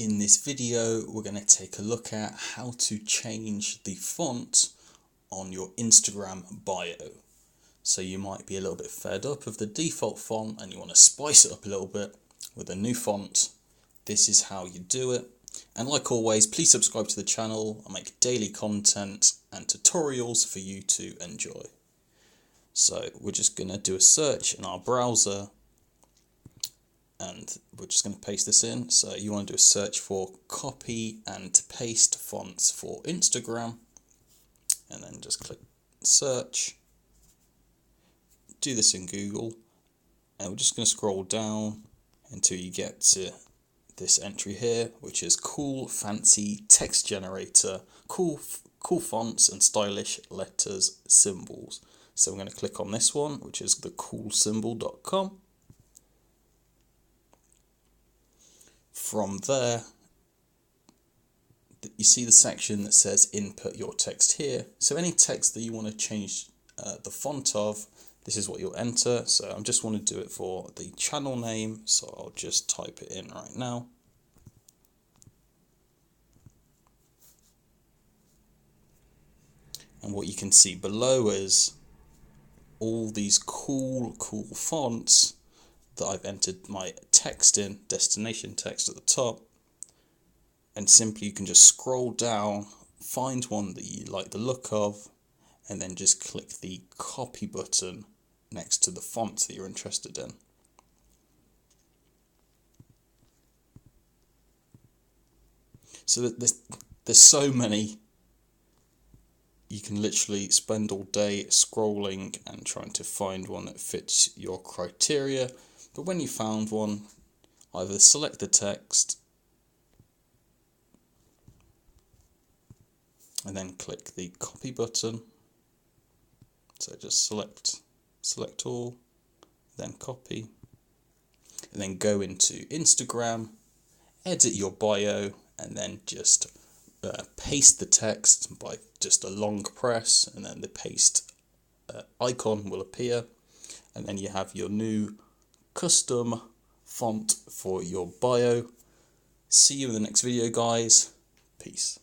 In this video, we're going to take a look at how to change the font on your Instagram bio. So you might be a little bit fed up of the default font and you want to spice it up a little bit with a new font. This is how you do it. And like always, please subscribe to the channel. I make daily content and tutorials for you to enjoy. So we're just going to do a search in our browser. And we're just going to paste this in. So you want to do a search for copy and paste fonts for Instagram. And then just click search. Do this in Google. And we're just going to scroll down until you get to this entry here, which is cool, fancy text generator, cool fonts and stylish letters, symbols. So I'm going to click on this one, which is thecoolsymbol.com. From there, you see the section that says input your text here. So any text that you want to change the font of, this is what you'll enter. So I just want to do it for the channel name. So I'll just type it in right now. And what you can see below is all these cool fonts that I've entered my text in, destination text at the top, and simply you can just scroll down, find one that you like the look of, and then just click the copy button next to the font that you're interested in. So that there's so many, you can literally spend all day scrolling and trying to find one that fits your criteria. But when you found one, either select the text and then click the copy button. So just select all, then copy, and then go into Instagram, edit your bio, and then just paste the text by just a long press, and then the paste icon will appear, and then you have your new custom font for your bio. See you in the next video, guys. Peace.